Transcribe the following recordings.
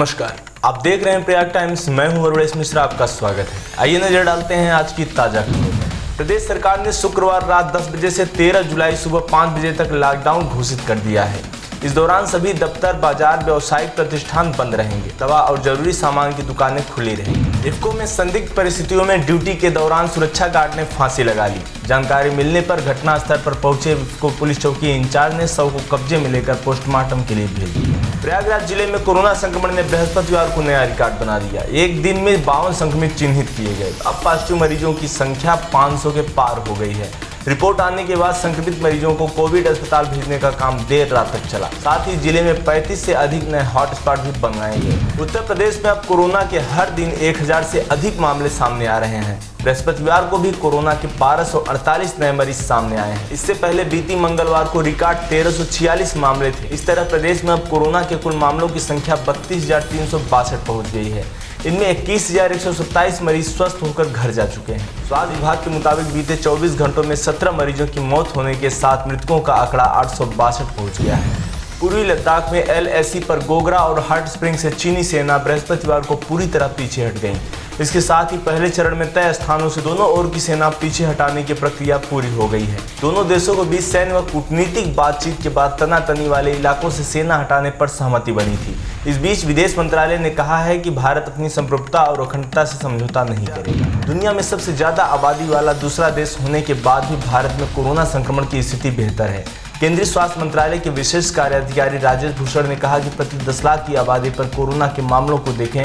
नमस्कार, आप देख रहे हैं प्रयाग टाइम्स। मैं हूं वरुणेश मिश्रा, आपका स्वागत है। आइए नजर डालते हैं आज की ताजा खबरों। प्रदेश सरकार ने शुक्रवार रात 10 बजे से 13 जुलाई सुबह 5 बजे तक लॉकडाउन घोषित कर दिया है। इस दौरान सभी दफ्तर, बाजार, व्यावसायिक प्रतिष्ठान बंद रहेंगे। दवा और जरूरी सामान की दुकानें खुली रहेंगी। इफ्को में संदिग्ध परिस्थितियों में ड्यूटी के दौरान सुरक्षा गार्ड ने फांसी लगा ली। जानकारी मिलने पर घटनास्थल पर पहुंचे इफ्को पुलिस चौकी इंचार्ज ने शव को कब्जे में लेकर पोस्टमार्टम के लिए भेज दिया। प्रयागराज जिले में कोरोना संक्रमण ने बृहस्पतिवार को नया रिकॉर्ड बना दिया। एक दिन में 52 संक्रमित चिन्हित किए गए। अब पॉजिटिव मरीजों की संख्या 500 के पार हो गई है। रिपोर्ट आने के बाद संक्रमित मरीजों को कोविड अस्पताल भेजने का काम देर रात तक चला। साथ ही जिले में 35 से अधिक नए हॉटस्पॉट भी बनाए गए। उत्तर प्रदेश में अब कोरोना के हर दिन 1000 से अधिक मामले सामने आ रहे हैं। बृहस्पतिवार को भी कोरोना के 1248 नए मरीज सामने आए हैं। इससे पहले बीती मंगलवार को रिकॉर्ड 1346 मामले थे। इस तरह प्रदेश में अब कोरोना के कुल मामलों की संख्या 32,362 पहुंच गई है। इनमें 21,127 मरीज स्वस्थ होकर घर जा चुके हैं। स्वास्थ्य विभाग के मुताबिक बीते 24 घंटों में 17 मरीजों की मौत होने के साथ मृतकों का आंकड़ा 862 पहुंच गया है। पूर्वी लद्दाख में LAC पर गोगरा और हॉट स्प्रिंग से चीनी सेना बृहस्पतिवार को पूरी तरह पीछे हट गई। इसके साथ ही पहले चरण में तय स्थानों से दोनों ओर की सेना पीछे हटाने की प्रक्रिया पूरी हो गई है। दोनों देशों के बीच सैन्य व कूटनीतिक बातचीत के बाद तनातनी वाले इलाकों से सेना हटाने पर सहमति बनी थी। इस बीच विदेश मंत्रालय ने कहा है कि भारत अपनी संप्रभुता और अखंडता से समझौता नहीं करेगा। दुनिया में सबसे ज्यादा आबादी वाला दूसरा देश होने के बाद भी भारत में कोरोना संक्रमण की स्थिति बेहतर है। केंद्रीय स्वास्थ्य मंत्रालय के विशेष कार्य अधिकारी राजेश भूषण ने कहा कि प्रति 10 लाख की आबादी पर कोरोना के मामलों को देखें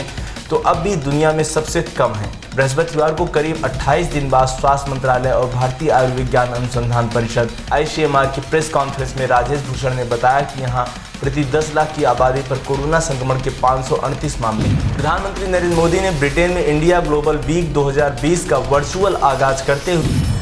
तो अब भी दुनिया में सबसे कम है। बृहस्पतिवार को करीब 28 दिन बाद स्वास्थ्य मंत्रालय और भारतीय आयुर्विज्ञान अनुसंधान परिषद ICMR की प्रेस कॉन्फ्रेंस में राजेश भूषण ने बताया कि यहां प्रति 10 लाख की आबादी पर कोरोना संक्रमण के 538 मामले हैं। प्रधानमंत्री नरेंद्र मोदी ने ब्रिटेन में इंडिया ग्लोबल वीक 2020 का वर्चुअल आगाज करते हुए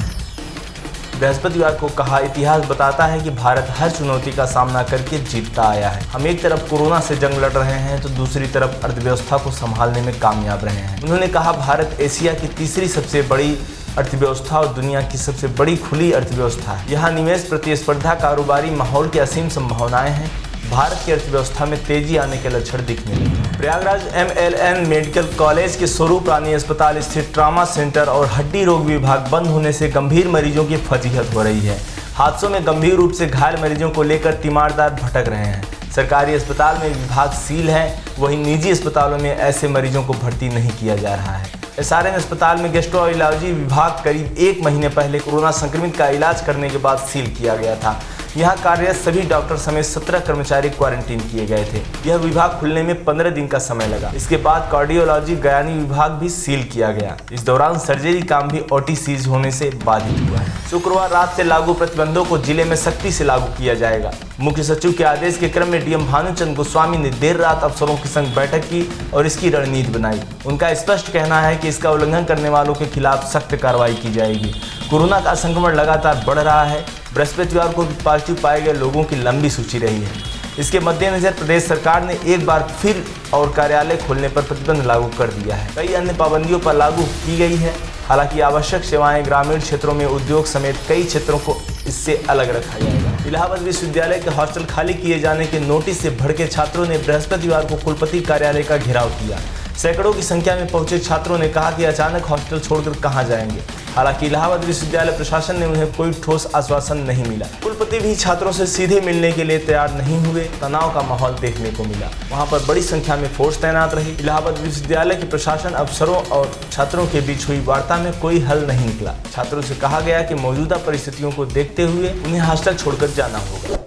बृहस्पतिवार को कहा, इतिहास बताता है कि भारत हर चुनौती का सामना करके जीतता आया है। हम एक तरफ कोरोना से जंग लड़ रहे हैं तो दूसरी तरफ अर्थव्यवस्था को संभालने में कामयाब रहे हैं। उन्होंने कहा, भारत एशिया की तीसरी सबसे बड़ी अर्थव्यवस्था और दुनिया की सबसे बड़ी खुली अर्थव्यवस्था है। यहाँ निवेश, प्रतिस्पर्धा, कारोबारी माहौल की असीम संभावनाएं हैं। भारत की अर्थव्यवस्था में तेजी आने के लक्षण दिखने लगे। प्रयागराज MLN मेडिकल कॉलेज के स्वरूप रानी अस्पताल स्थित ट्रॉमा सेंटर और हड्डी रोग विभाग बंद होने से गंभीर मरीजों की फजीहत हो रही है। हादसों में गंभीर रूप से घायल मरीजों को लेकर तीमारदार भटक रहे हैं। सरकारी अस्पताल में विभाग सील है, वहीं निजी अस्पतालों में ऐसे मरीजों को भर्ती नहीं किया जा रहा है। SRN अस्पताल में गैस्ट्रोएंटरोलॉजी विभाग करीब 1 महीने पहले कोरोना संक्रमित का इलाज करने के बाद सील किया गया था। यहाँ कार्यरत सभी डॉक्टर समेत 17 कर्मचारी क्वारंटीन किए गए थे। यह विभाग खुलने में 15 दिन का समय लगा। इसके बाद कार्डियोलॉजी गयानी विभाग भी सील किया गया। इस दौरान सर्जरी काम भी OT सीज होने से बाधित हुआ है। शुक्रवार रात से लागू प्रतिबंधों को जिले में सख्ती से लागू किया जाएगा। मुख्य सचिव के आदेश के क्रम में DM भानुचंद्र गोस्वामी ने देर रात अफसरों के संग बैठक की और इसकी रणनीति बनाई। उनका स्पष्ट कहना है कि इसका उल्लंघन करने वालों के खिलाफ सख्त कार्रवाई की जाएगी। कोरोना का संक्रमण लगातार बढ़ रहा है। बृहस्पतिवार को पॉजिटिव पाए गए लोगों की लंबी सूची रही है। इसके मद्देनजर प्रदेश सरकार ने एक बार फिर और कार्यालय खोलने पर प्रतिबंध लागू कर दिया है। कई अन्य पाबंदियों पर लागू की गई है। हालांकि आवश्यक सेवाएं ग्रामीण क्षेत्रों में उद्योग समेत कई क्षेत्रों को इससे अलग रखा जाएगा। इलाहाबाद विश्वविद्यालय के हॉस्टल खाली किए जाने के नोटिस से भड़के छात्रों ने बृहस्पतिवार को कुलपति कार्यालय का घेराव किया। सैकड़ों की संख्या में पहुंचे छात्रों ने कहा कि अचानक हॉस्टल छोड़कर कहां जाएंगे। हालांकि इलाहाबाद विश्वविद्यालय प्रशासन ने उन्हें कोई ठोस आश्वासन नहीं मिला। कुलपति भी छात्रों से सीधे मिलने के लिए तैयार नहीं हुए। तनाव का माहौल देखने को मिला। वहां पर बड़ी संख्या में फोर्स तैनात रही। इलाहाबाद विश्वविद्यालय के प्रशासन, अफसरों और छात्रों के बीच हुई वार्ता में कोई हल नहीं निकला। छात्रों से कहा गया कि मौजूदा परिस्थितियों को देखते हुए उन्हें हॉस्टल छोड़कर जाना होगा।